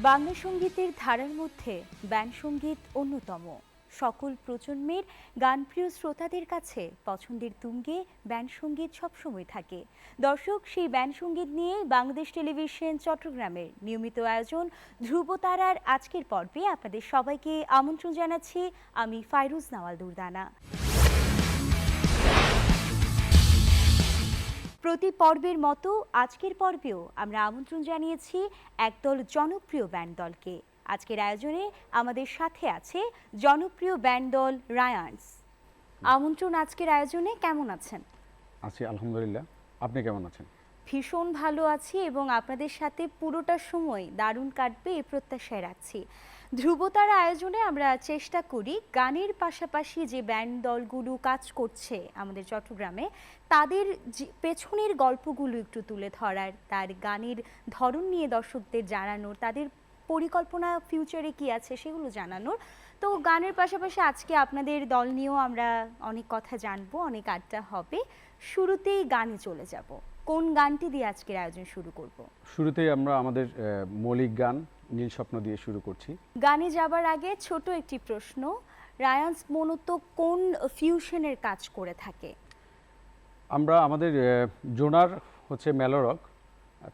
বাংলা সঙ্গীতের ধারার মধ্যে ব্যান্ড সঙ্গীত অন্যতম। সকল প্রজন্মের গানপ্রিয় শ্রোতাদের কাছে পছন্দের তুঙ্গে ব্যান্ড সঙ্গীত সবসময় থাকে। দর্শক, সেই ব্যান্ড সঙ্গীত নিয়ে বাংলাদেশ টেলিভিশন চট্টগ্রামের নিয়মিত আয়োজন ধ্রুবতারার আজকের পর্বে আপনাদের সবাইকে আমন্ত্রণ জানাচ্ছি আমি ফাইরুজ নাওয়াল দুরদানা। প্রতি পর্বের মতো আজকের পর্বেও আমরা আমন্ত্রণ জানিয়েছি একদল জনপ্রিয় ব্যান্ড দলকে। আজকের আয়োজনে আমাদের সাথে আছে জনপ্রিয় ব্যান্ড দল রায়ান্স। আমন্ত্রণ আজকের আয়োজনে। কেমন আছেন? আছি আলহামদুলিল্লাহ, আপনি কেমন আছেন? ভীষণ ভালো আছি এবং আপনাদের সাথে পুরোটা সময় দারুণ কাটবে এই প্রত্যাশায় রাখছি। ধ্রুবতারা আয়োজনে আমরা চেষ্টা করি গানের পাশাপাশি যে ব্যান্ড দলগুলো কাজ করছে আমাদের চট্টগ্রামে তাদের পেছনের গল্পগুলো একটু তুলে ধরার, তার গানের ধরন নিয়ে দর্শকদের জানানোর, তাদের পরিকল্পনা ফিউচারে কি আছে সেগুলো জানানোর। তো গানের পাশাপাশি আজকে আপনাদের দল নিয়েও আমরা অনেক কথা জানবো, অনেক আড্ডা হবে। শুরুতেই গানে চলে যাব। কোন গানটি দিয়ে আজকের আয়োজন শুরু করব? শুরুতেই আমরা আমাদের মৌলিক গান নীল স্বপ্ন দিয়ে শুরু করছি। গানে যাবার আগে ছোট একটি প্রশ্ন, রায়ান্স মূলত কোন ফিউশনের কাজ করে থাকে? আমরা আমাদের জোনার হচ্ছে মেলোরক,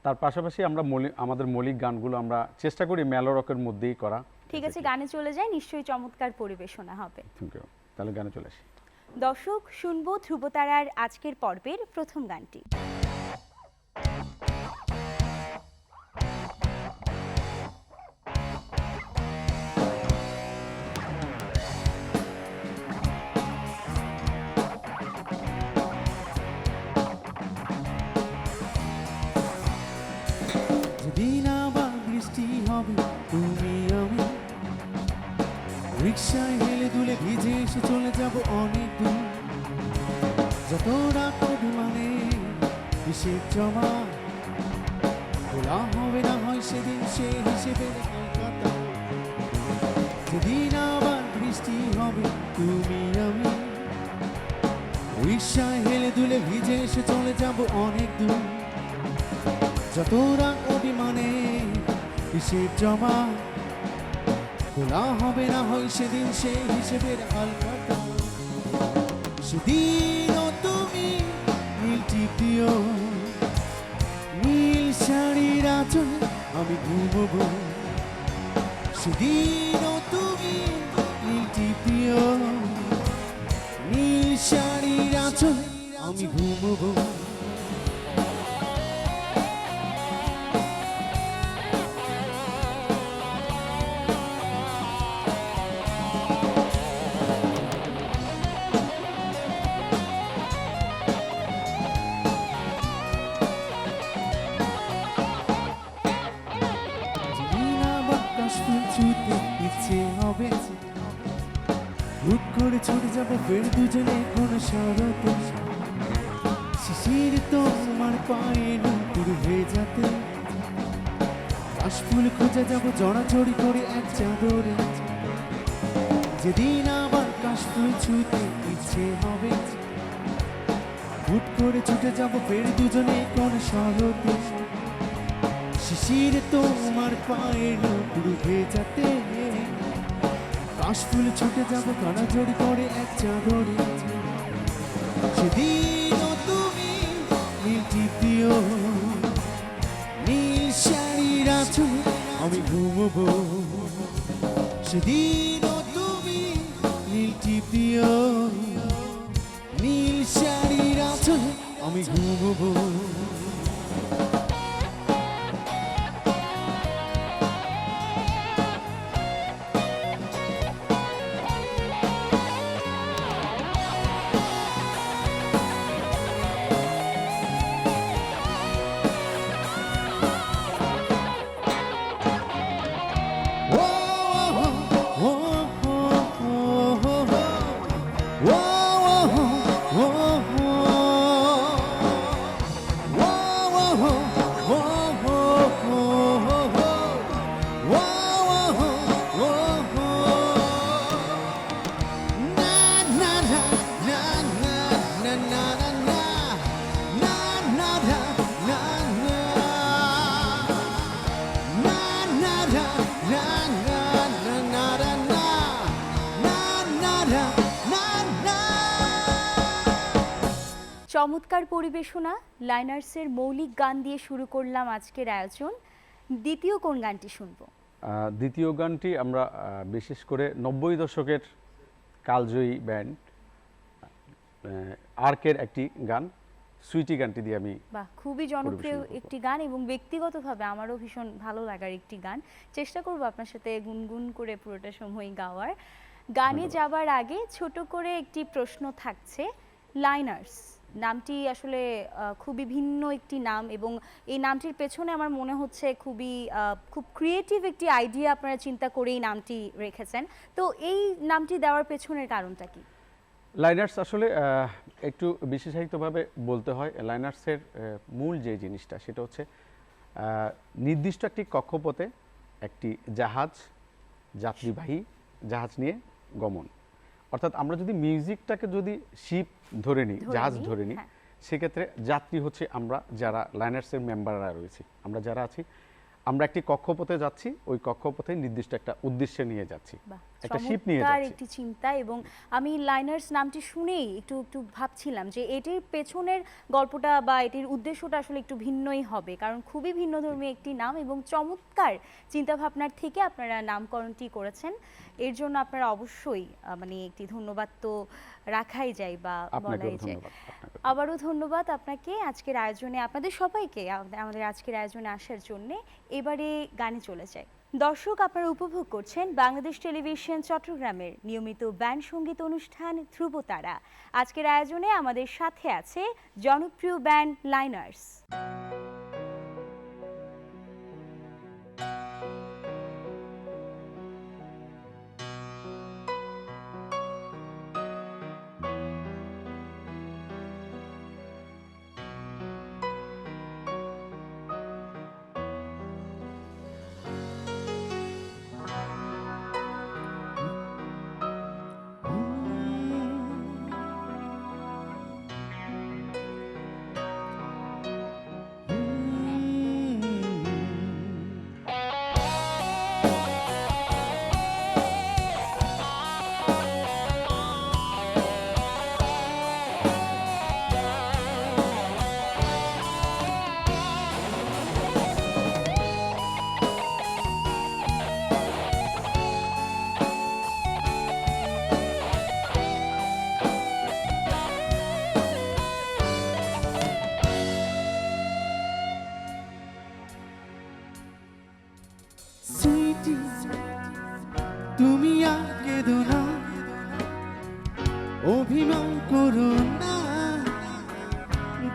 তার পাশাপাশি আমরা আমাদের মৌলিক গানগুলো আমরা চেষ্টা করি মেলোরকের মধ্যেই করা। ঠিক আছে, গানে চলে যাই, নিশ্চয়ই চমৎকার পরিবেশনা হবে। তাহলে গানে চলে আসি। দর্শক, শুনবো ধ্রুবতারার আজকের পর্বের প্রথম গানটি। যেদিন আবার বৃষ্টি হবে তুমি আমি রিক্সায় হেলে দুলে ভিজে এসে চলে যাব অনেক দূর। যত রাত অভিমানে হিসেব জমা খোলা হবে না হয় সেদিন সে হিসেবে কলকাতা। যেদিন আবার বৃষ্টি হবে তুমি আমি রিক্সায় হেলে দুলে ভিজে এসে চলে যাব অনেক দূর। যত রাগ অভিমানে হিসেব জমা খোলা হবে না হয় সেদিন সেই হিসেবের আলকাতা। সেদিনও তুমি নীলটি প্রিয় নীল শাড়ির আঁচলে আমি ঘুমবো। সেদিনও তুমি নীলটি প্রিয় নীল শাড়ির আঁচলে আমি ঘুমবো। ইচ্ছে হবে হুট করে ছুটে যাবো ফের দুজনে কোন শরতে। শিশির তোমার পায়ে নূপুর ভেজাতে কাশফুল খুঁজে যাবো জড়াজড়ি করে এক চাদরে। যেদিন আবার কাশফুল ছুঁতে ইচ্ছে হবে হুট করে ছুটে যাবো ফের দুজনে কোন শরতে। শিশির তোমার পায়ে নূপুর ভেজাতে কাশফুল ছুটে যাবো কানাজড়ি করে এক চাদরে। সেদিনও তুমি নীলটি প্রিয় নীল শাড়ির আঁচলে আমি ঘুমবো। সেদিনও তুমি নীলটি প্রিয় নীল শাড়ির আঁচলে আমি ঘুমবো। চমৎকার পরিবেশনা, লাইনার্সের মৌলিক গান দিয়ে শুরু করলাম আজকের আয়োজন। দ্বিতীয় কোন গানটি শুনবো? দ্বিতীয় গানটি আমরা বিশেষ করে 90 দশকের কালজয়ী ব্যান্ড আর্কের একটি গান, সুইটি গানটি দিয়ে আমি বাহ, খুবই জনপ্রিয় পরিবেশন করব। একটি গান এবং ব্যক্তিগতভাবে আমারও ভীষণ ভালো লাগার একটি গান। চেষ্টা করব আপনার সাথে গুনগুন করে পুরোটা সময় গাওয়ার। গানে যাবার আগে ছোট করে একটি প্রশ্ন থাকছে। লাইনার্স নামটি আসলে খুবই ভিন্ন একটি নাম এবং এই নামটির পেছনে আমার মনে হচ্ছে খুব ক্রিয়েটিভ একটি আইডিয়া আপনারা চিন্তা করে এই নামটি রেখেছেন। তো এই নামটি দেওয়ার পেছনের কারণটা কি? লাইনার্স আসলে একটু বিশেষায়িতভাবে বলতে হয়। লাইনার্সের মূল যে জিনিসটা সেটা হচ্ছে নির্দিষ্ট একটি কক্ষপথে একটি যাত্রীবাহী জাহাজ নিয়ে গমন। অর্থাৎ আমরা যদি মিউজিকটাকে যদি শিপ ধরে নিই, জাহাজ ধরে নিই, হ্যাঁ। সেক্ষেত্রে যাত্রী হচ্ছে আমরা যারা লাইনার্সের মেম্বাররা রয়েছি, আমরা যারা আছি, আমরা একটি কক্ষপথে যাচ্ছি, ওই কক্ষপথে নির্দিষ্ট একটা উদ্দেশ্যে নিয়ে যাচ্ছি, বাহ, একটা শিপ নিয়ে চমৎকার যাচ্ছি। একটি চিন্তা। এবং আমি লাইনার্স নামটি শুনেই একটু একটু ভাবছিলাম যে এটির পেছনের গল্পটা বা এটির উদ্দেশ্যটা আসলে একটু ভিন্নই হবে, কারণ খুবই ভিন্নধর্মী একটি নাম এবং চমৎকার চিন্তাভাবনার থেকে আপনারা নামকরণটি করেছেন। এর জন্য আপনারা অবশ্যই মানে একটি ধন্যবাদ তো রাখাই যায় বা আপনাকেও বলাই যায়। ধন্যবাদ। আবারও ধন্যবাদ আপনাকে আজকের আয়োজনে, আপনাদের সবাইকে আমাদের আজকের আয়োজনে আসার জন্য। এবারে গানে চলে যায়। দর্শক, আপনারা উপভোগ করছেন বাংলাদেশ টেলিভিশন চট্টগ্রামের নিয়মিত ব্যান্ড সঙ্গীত অনুষ্ঠান ধ্রুবতারা। আজকের আয়োজনে আমাদের সাথে আছে জনপ্রিয় ব্যান্ড লাইনার্স। সুইটি তুমি আর কেঁদো না, অভিমান করো না,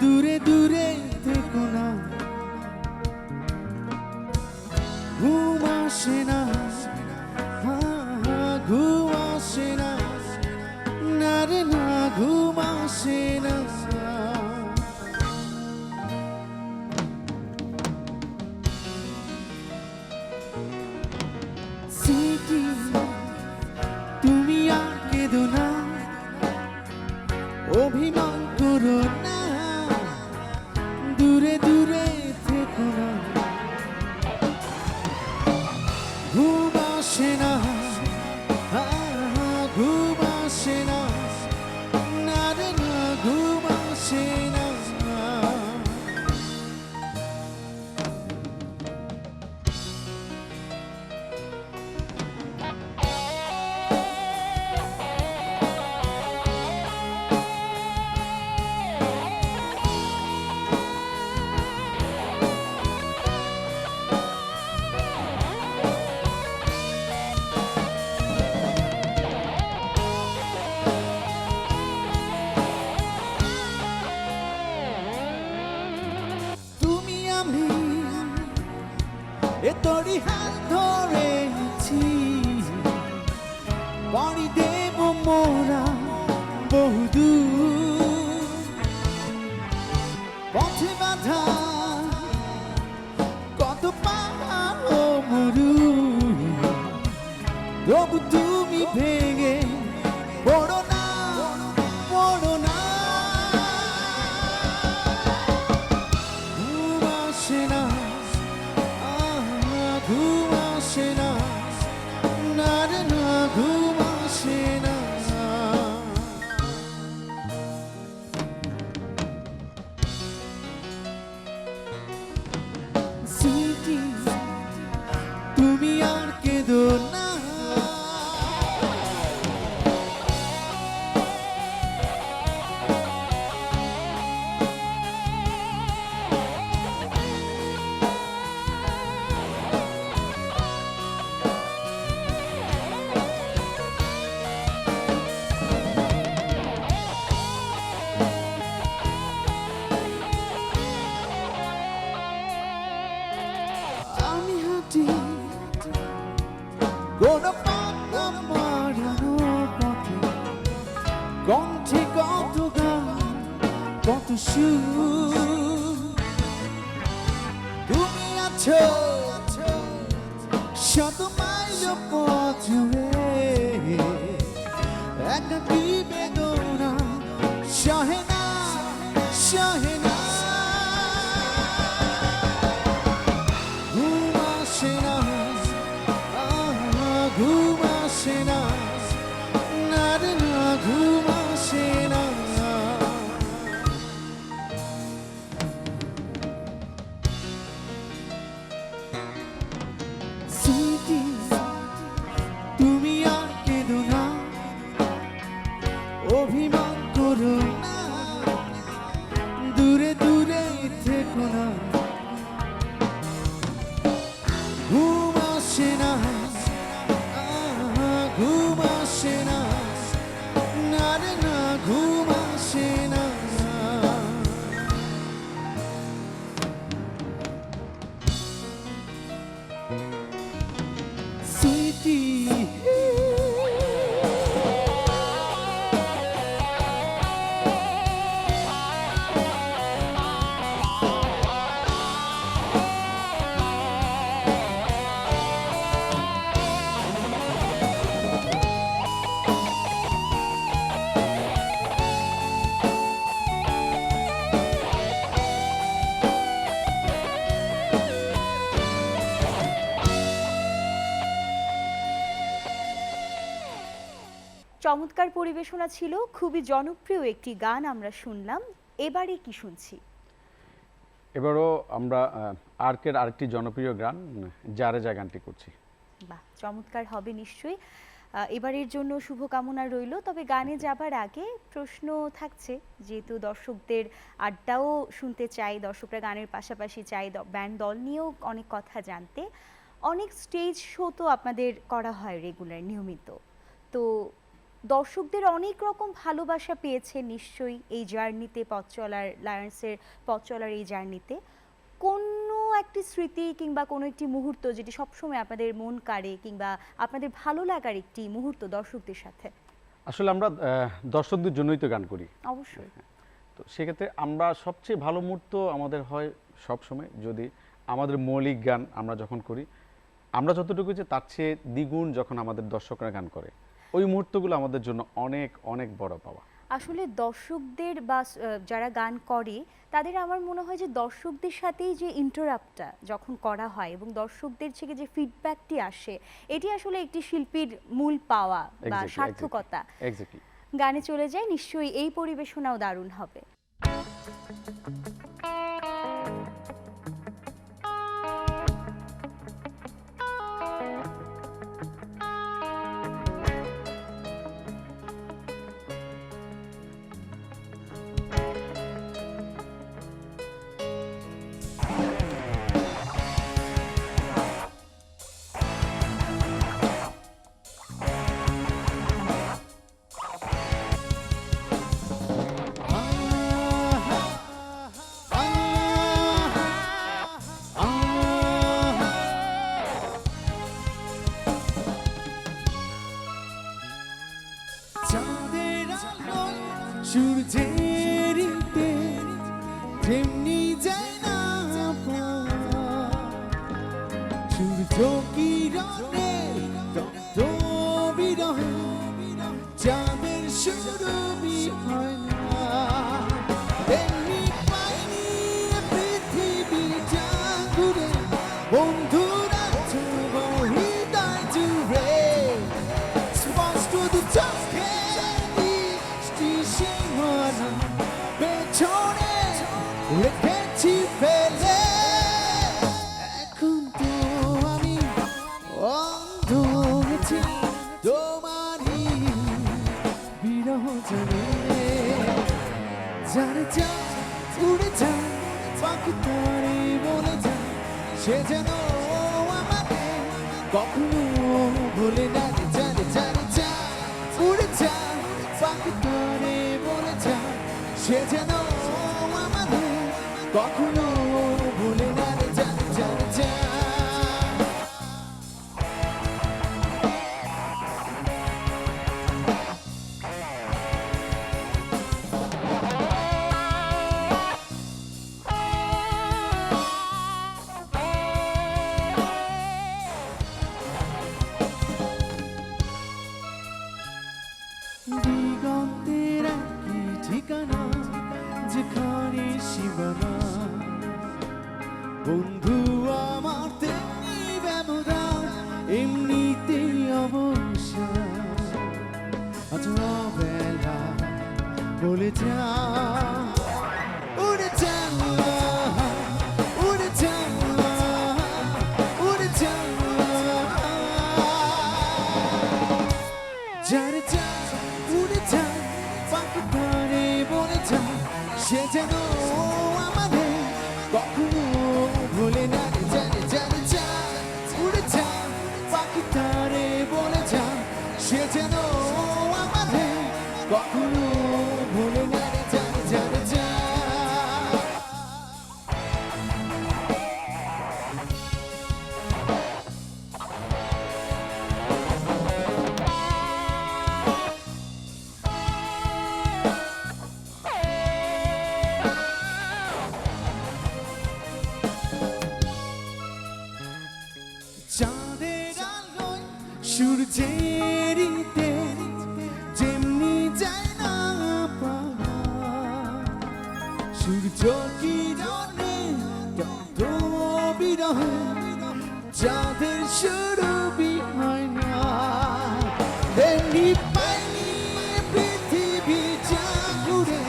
দূরে দূরে থেকো না, ঘুম আসে না, ঘুম আসে না, না রে না, ঘুম আসে না। সুইটি তুমি আর কেঁদো না, অভিমান করো না, দূরে দূরে থেকো না, ঘুম আসে না, ঘুম আসে না, না রে না, ঘুম আসে না। তুমি আমি এ তোরই হাত ধরেছি, বাড়ি দেব মোরা বহুদূর, পথে বাধা কত পাহাড় ও মরু, তবু তুমি ভেঙে পড়ো না, পড়ো না। ঘুম আসে না, ঘুম কণ্ঠে কত গান কত সুর তুমি আছো শত মাইল পথ জুড়ে একাকী বেদনা সহে না সহে না ঘুম আসে না ঘুম আসে না না রে না ঘুম আসে না সুইটি তুমি আর কেঁদো না অভিমান করো না দূরে দূরে থেকো না ঘুম আসে না ঘুম আসে না না রে না ঘুম আসে না সুইটি চমৎকার পরিবেশনা ছিল, খুবই জনপ্রিয় একটি গান আমরা শুনলাম। এবারে কি শুনছি? এবারও আমরা আর্কের আরেকটি জনপ্রিয় গান যারে যা গানটি করছি। বাহ, চমৎকার হবে নিশ্চয়ই। এবারের জন্য শুভকামনা রইল। তবে গানে যাবার আগে প্রশ্ন থাকছে, যেহেতু দর্শকদের আড্ডাও শুনতে চাই, দর্শকরা গানের পাশাপাশি চাই ব্যান্ড দল নিয়েও অনেক কথা জানতে। অনেক স্টেজ শো তো আপনাদের করা হয় রেগুলার, নিয়মিত। তো দর্শকদের অনেক রকম ভালোবাসা পেয়েছে নিশ্চয়ই এই জার্নিতে, পথ চলার, লায়ন্সের পথ চলার এই জার্নিতে। কোনো একটি স্মৃতি কিংবা কোনো একটি মুহূর্ত যেটি সবসময় আপনাদের মন কাড়ে কিংবা আপনাদের ভালো লাগার একটি মুহূর্ত দর্শকদের সাথে? আসলে আমরা দর্শকদের জন্যই তো গান করি, অবশ্যই। তো সেক্ষেত্রে আমরা সবচেয়ে ভালো মুহূর্ত আমাদের হয় সব সময় যদি আমাদের মৌলিক গান আমরা যখন করি, আমরা যতটুকু যে তার চেয়ে দ্বিগুণ যখন আমাদের দর্শকরা গান করে, ওই মুহূর্তগুলো আমাদের জন্য অনেক অনেক বড় পাওয়া। আসলে দর্শকদের বা যারা গান করে তাদের আমার মনে হয় যে দর্শকদের সাথেই যে ইন্টারাপ্টটা যখন করা হয় এবং দর্শকদের থেকে যে ফিডব্যাকটি আসে, এটি আসলে একটি শিল্পীর মূল পাওয়া বা সার্থকতা। এক্স্যাক্টলি। গানে চলে যায়, নিশ্চয়ই এই পরিবেশনাও দারুণ হবে। চাঁদের আলোয় সূর্যের ইতে যেমনি যায় না পাওয়া, সূর্য কিরণে রক্ত বিরহে চাঁদের সুরভি হয় না, তেমনি পাইনি পৃথিবীটা ঘুরে বন্ধুরা হৃদয় জুড়ে স্পষ্ট দু চোখে দৃষ্টি সীমানা পেছনে রেখেছি ফেলে, এখন তো আমি অন্ধ হয়েছি তোমারই বিরহ জানে, যারে যা উড়ে যা পাখি তারে বলে যা, সে যেন আমাকে কখনো ভুলে না রে, যারে যারে যা উড়ে যা পাখি তারে বলে যা, সে যেন আমাদের কখনো ভুলে না রে, যারে যারে যা। বলে যা উড়ে যা উড়ে যা উড়ে যা যারে যা উড়ে যা পাখি ধরে বলে যা সে যেন আমাদের কখনো ভুলে না রে যারে যারে যা উড়ে যা পাখি ধরে বলে যা সে যেন আমাদের কখনো ভুলে না রে যারে যারে যা চাঁদের আলোয় সূর্যের তেজ যেমনি যায় না পাওয়া সূর্য কিরণে তত বিরহে চাঁদের শুরু হয় না তেমনি পাইনি পৃথিবী যা ঘুরে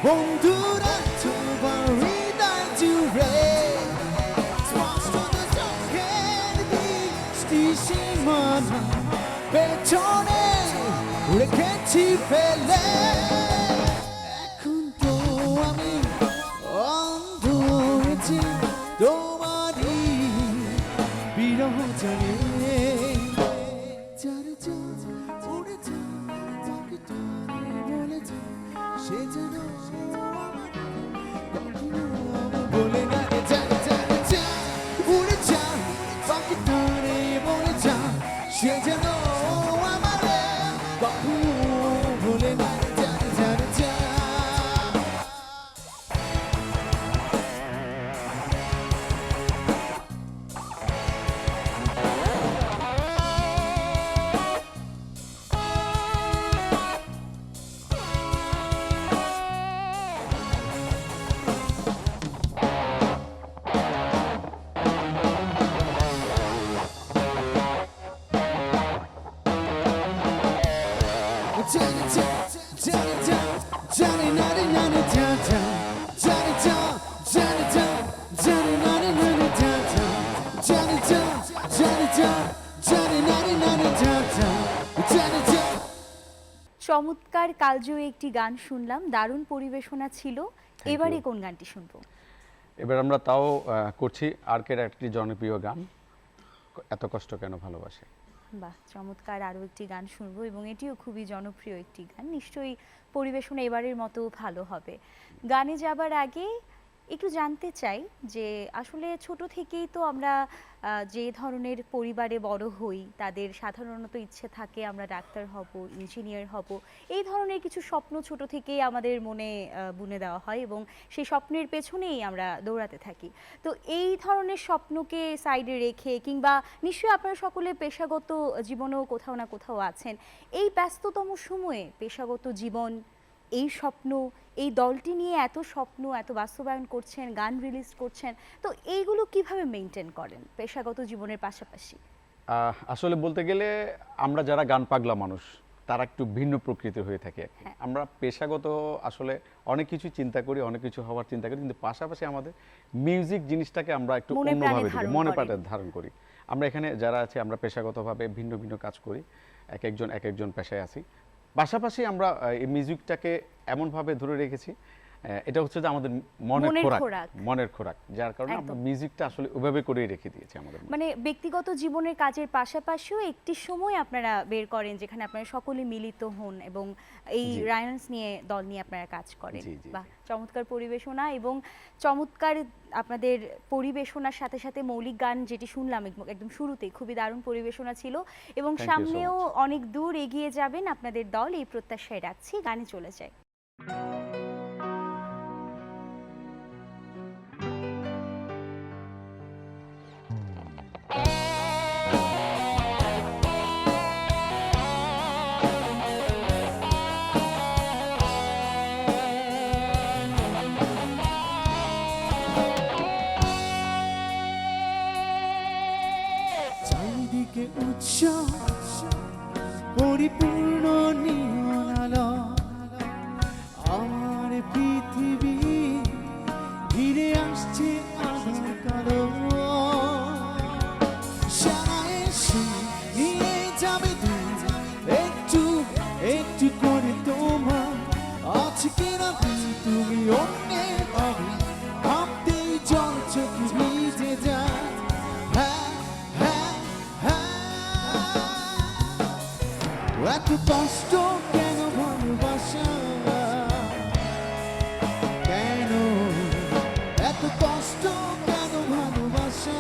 বন্ধুরা তোমার হৃদয় জুড়ে সীমানা পেছনে রেখেছি ফেলে এখন তো আমি অন্ধ হয়েছি তোমারই বিরহ জানে যারে যা উড়ে যা পাখিটা বলে যা সে যেন কখনো বলে না রে যারে যারে যা উড়ে যা পাখিটা বলে যা সে যেন আমারে কখনো ভুলে না রে যারে যারে যা চমৎকার কালজয়ী একটি গান শুনলাম, দারুণ পরিবেশনা ছিল। এবারে কোন গানটি শুনবো? এবার আমরা তাও করছি আরকের একটি জনপ্রিয় গান, এত কষ্ট কেন ভালোবাসে। বাহ, চমৎকার আরও একটি গান শুনবো এবং এটিও খুবই জনপ্রিয় একটি গান। নিশ্চয়ই পরিবেশনা এবারের মতো ভালো হবে। গানে যাবার আগে একটু জানতে চাই যে আসলে ছোট থেকেই তো আমরা যে ধরনের পরিবারে বড় হই তাদের সাধারণত ইচ্ছে থাকে আমরা ডাক্তার হব, ইঞ্জিনিয়ার হব, এই ধরনের কিছু স্বপ্ন ছোট থেকেই আমাদের মনে বুনে দেওয়া হয় এবং সেই স্বপ্নের পেছনেই আমরা দৌড়াতে থাকি। তো এই ধরনের স্বপ্নকে সাইডে রেখে কিংবা নিশ্চয়ই আপনারা সকলে পেশাগত জীবনেও কোথাও না কোথাও আছেন, এই ব্যস্ততম সময়ে পেশাগত জীবন, এই স্বপ্ন, এই দলটি নিয়ে এত স্বপ্ন এত বাস্তবায়ন করছেন, গান রিলিজ করছেন, তো এইগুলো কিভাবে মেনটেন করেন পেশাগত জীবনের পাশাপাশি? আসলে বলতে গেলে আমরা যারা গান পাগলা মানুষ তারা একটু ভিন্ন প্রকৃতির হয়ে থাকে। আমরা পেশাগত আসলে অনেক কিছু চিন্তা করি, অনেক কিছু হওয়ার চিন্তা করি, কিন্তু পাশাপাশি আমাদের মিউজিক জিনিসটাকে আমরা একটু অন্যভাবে দেখি, মনে প্রাণে ধারণ করি। আমরা এখানে যারা আছে আমরা পেশাগতভাবে ভিন্ন ভিন্ন কাজ করি, এক একজন পেশায় আছি। পাশাপাশি আমরা এই মিউজিকটাকে এমনভাবে ধরে রেখেছি, এটা হচ্ছে যে আমাদের মনের খোরাক, যার কারণে আমরা মিউজিকটা আসলে ওইভাবে করেই রেখে দিয়েছি আমাদের। মানে ব্যক্তিগত জীবনের কাজের পাশাপাশিও একটি সময় আপনারা বের করেন যেখানে আপনারা সকলে মিলিত হন এবং এই রায়ান্স নিয়ে দল নিয়ে আপনারা কাজ করেন। বাহ, চমৎকার পরিবেশনা এবং চমৎকার আপনাদের পরিবেশনার সাথে সাথে মৌলিক গান যেটি শুনলাম একদম শুরুতেই খুবই দারুণ পরিবেশনা ছিল এবং সামনেও অনেক দূর এগিয়ে যাবেন আপনাদের দল, এই প্রত্যাশায় রাখছি। গানে চলে যায়। চারিদিকে উৎসব পরিপূর্ণ নিয়ন আলো, আজকে রাতে তুমি অন্যের হবে ভাবতেই জল চোখ ভিজে যায় হ্যাঁ হ্যাঁ হ্যাঁ এত কষ্ট কেন ভালোবাসা কেন এত কষ্ট কেন ভালোবাসা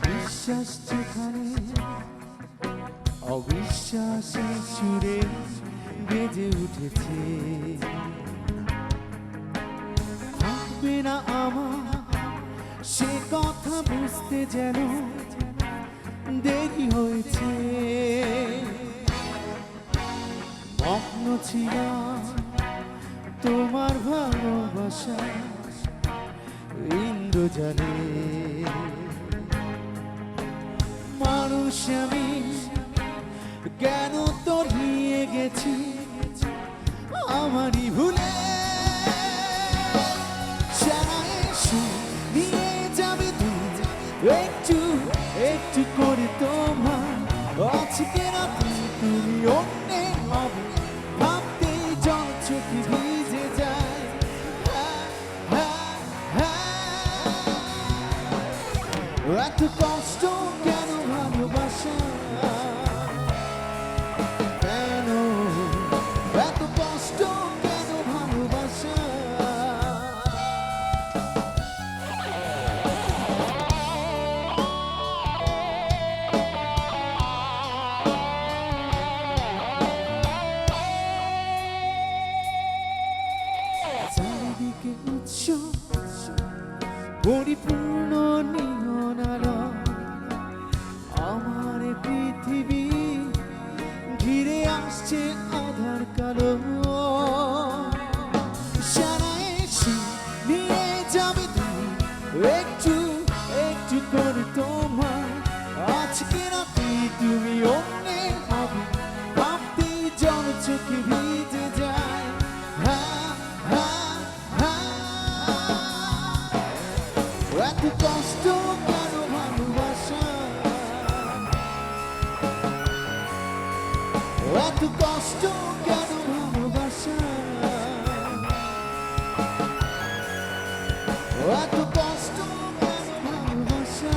বিশ্বাস যেখানে অবিশ্বাসের সুরে বেজে উঠেছে থাকবে না আমার সে কথা বুঝতে যেন দেরি হয়েছে মগ্ন ছিলাম তোমার ভালোবাসা ইন্দ্রজালে মানুষ আমি কেন তো নিয়ে গেছি আমারই ভুলে সারা এসে নিয়ে যাবে দূর একটু একটু করে তোমার আজকে রাতে তুমি অন্যের হবে ভাবতেই জল চোখে ভিজে যায় হ্যাঁ, হ্যাঁ, হ্যাঁ। এত কষ্ট কেন ভালোবাসা কেন এত কষ্ট কেন ভালোবাসা চারিদিকে উৎসব পরিপূর্ণ নিয়ন আলো আমার পৃথিবী ঘিরে আসছে আধার কালো সারা এসে নিয়ে যাবে দূর একটু একটু করে তোমার আজকে রাতে তুমি অন্যের হবে ভাবতেই জল চোখে ভিজে যায় হ্যাঁ হ্যাঁ হ্যাঁ এত কষ্ট কেন ভালোবাসা এত কষ্ট কেন ভালোবাসা এত কষ্ট কেন ভালোবাসা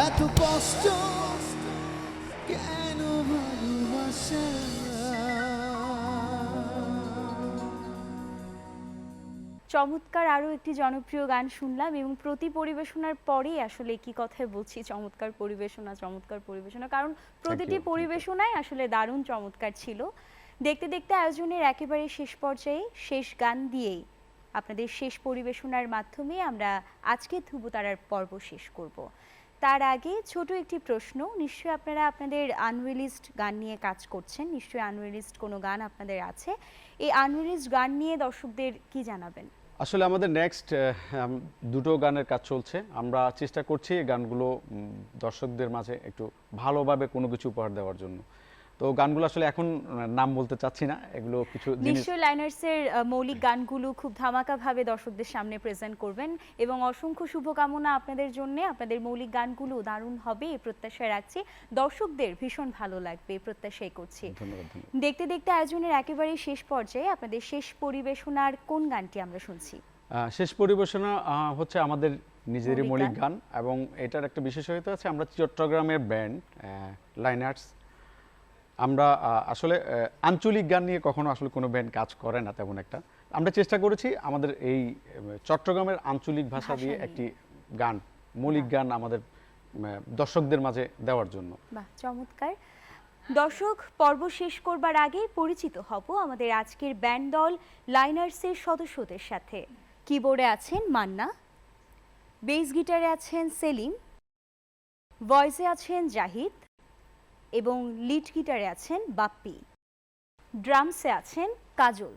এত কষ্ট কেন ভালোবাসা চমৎকার আরও একটি জনপ্রিয় গান শুনলাম এবং প্রতি পরিবেশনার পরেই আসলে কি কথায় বলছি চমৎকার পরিবেশনা কারণ প্রতিটি you. পরিবেশনায় আসলে দারুণ চমৎকার ছিল। দেখতে দেখতে আয়োজনের একেবারে শেষ পর্যায়ে শেষ গান দিয়েই আপনাদের শেষ পরিবেশনার মাধ্যমে আমরা আজকে ধ্রুবতারার পর্ব শেষ করব। তার আগে ছোট একটি প্রশ্ন, নিশ্চয়ই আপনারা আপনাদের আনরিলিজড গান নিয়ে কাজ করছেন, নিশ্চয়ই আনরিলিজড কোনো গান আপনাদের আছে। এই আনরিলিজড গান নিয়ে দর্শকদের কি জানাবেন? আসলে আমাদের নেক্সট দুটো গানের কাজ চলছে, আমরা চেষ্টা করছি এই গানগুলো দর্শকদের মাঝে একটু ভালোভাবে কোনো কিছু উপহার দেওয়ার জন্য। তো গানগুলো আসলে এখন নাম বলতে চাচ্ছি না, এগুলো কিছু জিনিস নিশ্চয়ই লাইনার্সের মৌলিক গানগুলো খুব ধামাকাভাবে দর্শকদের সামনে প্রেজেন্ট করবেন এবং অসংখ্য শুভকামনা আপনাদের জন্য। আপনাদের মৌলিক গানগুলো দারুণ হবে এই প্রত্যাশা রাখছি, দর্শকদের ভীষণ ভালো লাগবে এই প্রত্যাশাই করছি। ধন্যবাদ। দেখতে দেখতে আয়োজনের একেবারে শেষ পর্যায়ে আপনাদের শেষ পরিবেশনার কোন গানটি আমরা শুনছি? শেষ পরিবেশনা হচ্ছে আমাদের নিজেরই মৌলিক মৌলিক গান এবং এটার একটা বিশেষত্ব আছে, আমরা চট্টগ্রামের ব্যান্ড লাইনার্স, আমরা আসলে আঞ্চলিক গান নিয়ে কখনো আসলে কোনো ব্যান্ড কাজ করে না তেমন একটা। আমরা চেষ্টা করেছি আমাদের এই চট্টগ্রামের আঞ্চলিক ভাষা দিয়ে একটি গান, মৌলিক গান আমাদের দর্শকদের মাঝে দেওয়ার জন্য। বাহ, চমৎকার। দর্শক, পর্ব শেষ করবার আগে পরিচিত হব আমাদের আজকের ব্যান্ড দল লাইনার্সের সদস্যদের সাথে। কিবোর্ডে আছেন মান্না, বেস গিটারে আছেন সেলিম, ভয়েসে আছেন জাহিদ এবং লিড গিটারে আছেন বাপ্পি, ড্রামসে আছেন কাজল।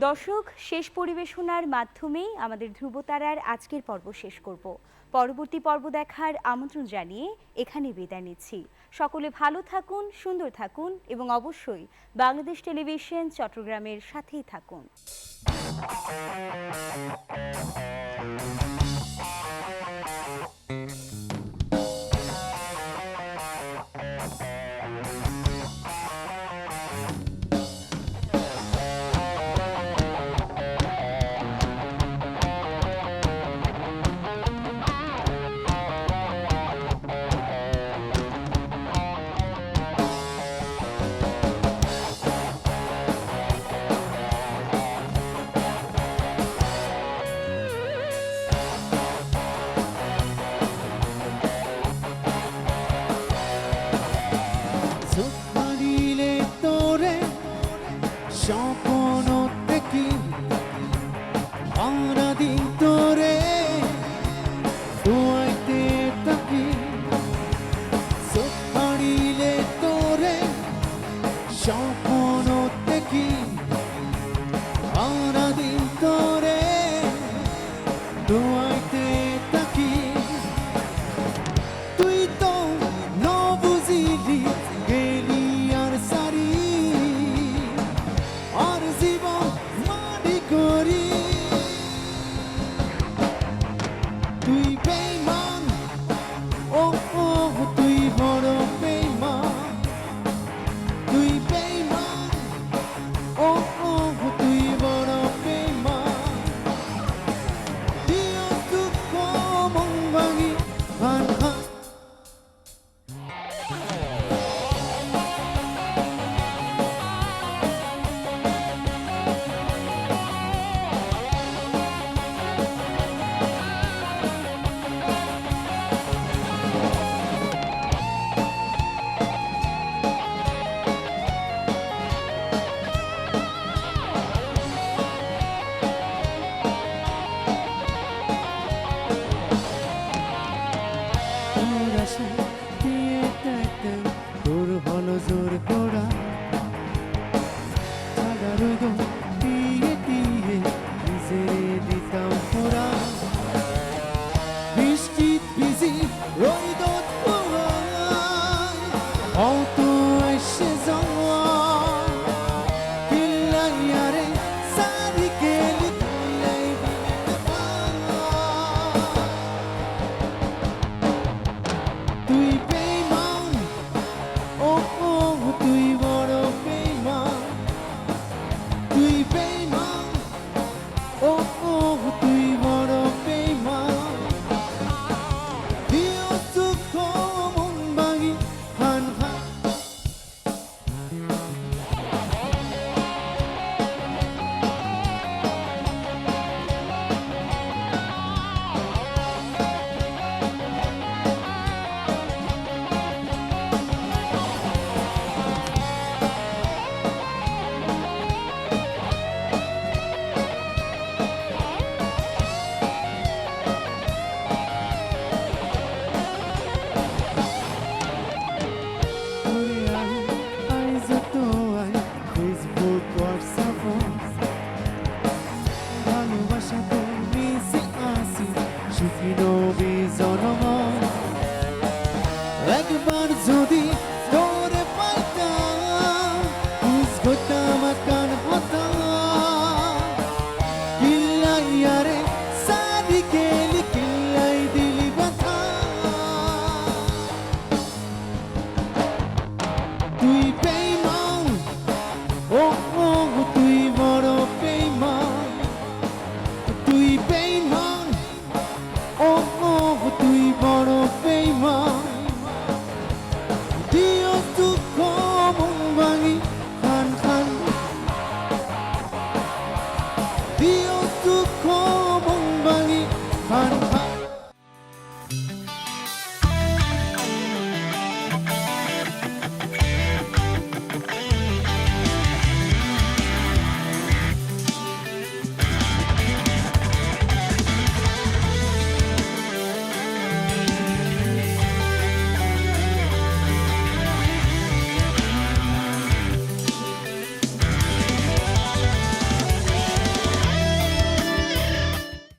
দর্শক, শেষ পরিবেশনার মাধ্যমেই আমাদের ধ্রুবতারার আজকের পর্ব শেষ করব। পরবর্তী পর্ব দেখার আমন্ত্রণ জানিয়ে এখানে বিদায় নিচ্ছি। সকলে ভালো থাকুন, সুন্দর থাকুন এবং অবশ্যই বাংলাদেশ টেলিভিশন চট্টগ্রামের সাথেই থাকুন। চোখানিলে তোরে স্বপ্ন দেখি সারাদিন তোরে দুয়াইতে থাকি চোখানিলে তোরে স্বপ্ন দেখি সারাদিন তোরে দুয়াইতে থাকি তুই তো ন বুঝিলি গেলি আর সারি আর জীবন মাটি করি তুই বেঈমান ও ও তুই বড় বেঈমান তুই বেঈমান ও ও তুই বড় বেঈমান দিও দুঃখ মন ভাঙি খান খান তোর আশা দিয়ে থাকতাম তোর ভালো জোর করা সাদা রইদ দিয়ে দিয়ে নিজেরে দিতাম পোড়া বৃষ্টিত ভিজি রইদত পোড়ায় অত এসে যাওয়া কিল্লাইয়ারে সারিকে লিখলাই তুই বেঈমান ও ও তুই বড় বেঈমান তুই বেঈমান ও ও তুই বড় বেঈমান দিও দুঃখ মন ভাঙি খান খান তোরে আই যত আই ফেসবুক হোয়াটসঅ্যাপ ভালোবাসাতে মিশে আসি সুখী নবী জনম একবার যদি তোরে পাইতাম খুশ হতাম কান হতাম কিল্লাইয়ারে সাদিকে লিখিলাই দিলি ব্যথা তুই বেঈমান ও ও তুই বড় বেঈমান তুই বেঈমান ও ও তুই বড় বেঈমান দিও দুঃখ মন ভাঙি খান খান দিও দুঃখ মন ভাঙি খান খান